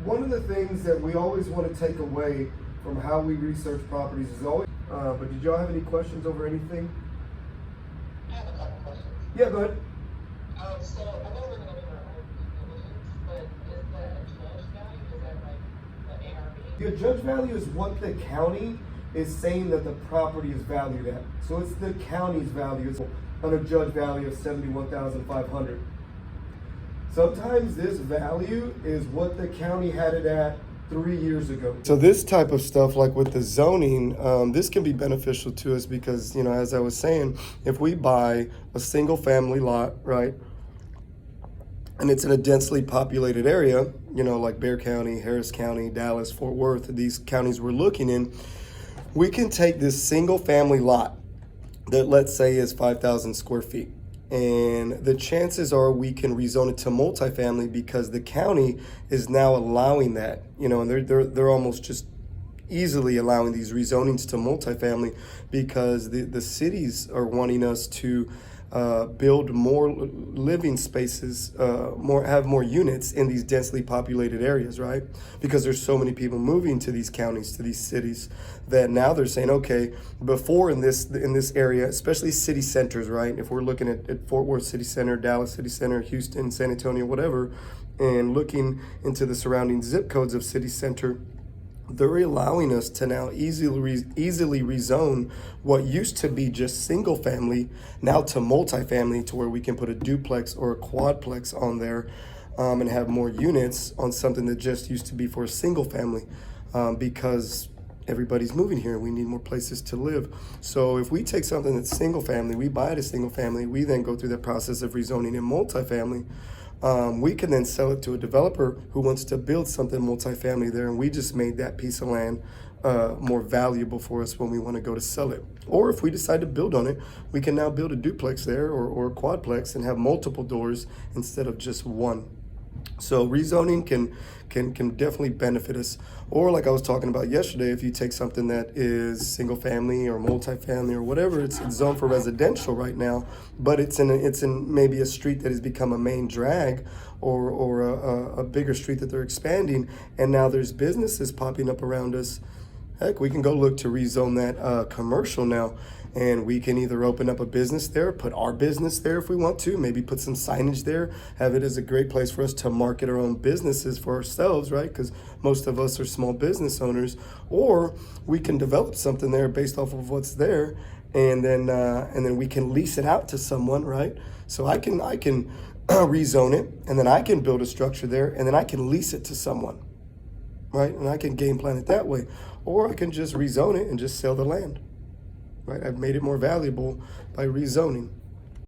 one of the things that we always want to take away from how we research properties is always, but did y'all have any questions over anything? I have a couple questions. Yeah, go ahead. So I know we're going to do our own due diligence, but is the judge value, is that like the ARV? Your judge value is what the county is saying that the property is valued at. So it's the county's value. It's on a judge value of $71,500. Sometimes this value is what the county had it at 3 years ago. So this type of stuff, like with the zoning, this can be beneficial to us because, you know, as I was saying, if we buy a single family lot, right, and it's in a densely populated area, you know, like Bexar County, Harris County, Dallas, Fort Worth, these counties we're looking in, we can take this single family lot that, let's say, is 5,000 square feet. And the chances are we can rezone it to multifamily because the county is now allowing that, you know, and they're almost just easily allowing these rezonings to multifamily because the cities are wanting us to build more living spaces, have more units in these densely populated areas, right? Because there's so many people moving to these counties, to these cities, that now they're saying, okay, before in this area, especially city centers, right? If we're looking at Fort Worth City Center, Dallas City Center, Houston, San Antonio, whatever, and looking into the surrounding zip codes of city center, they're allowing us to now easily rezone what used to be just single family now to multifamily, to where we can put a duplex or a quadplex on there and have more units on something that just used to be for a single family because everybody's moving here. We need more places to live. So if we take something that's single family, we buy it as single family, we then go through the process of rezoning in multifamily. We can then sell it to a developer who wants to build something multifamily there, and we just made that piece of land more valuable for us when we want to go to sell it. Or if we decide to build on it, we can now build a duplex there or a quadplex and have multiple doors instead of just one. So rezoning can definitely benefit us. Or like I was talking about yesterday, if you take something that is single family or multifamily or whatever, it's zoned for residential right now, but it's in maybe a street that has become a main drag or a bigger street that they're expanding, and now there's businesses popping up around us. Heck, we can go look to rezone that commercial now, and we can either open up a business there, put our business there if we want to, maybe put some signage there, have it as a great place for us to market our own businesses for ourselves, right? Because most of us are small business owners. Or we can develop something there based off of what's there, and then we can lease it out to someone, right? So I can rezone it, and then I can build a structure there, and then I can lease it to someone, right? And I can game plan it that way. Or I can just rezone it and just sell the land, right? I've made it more valuable by rezoning.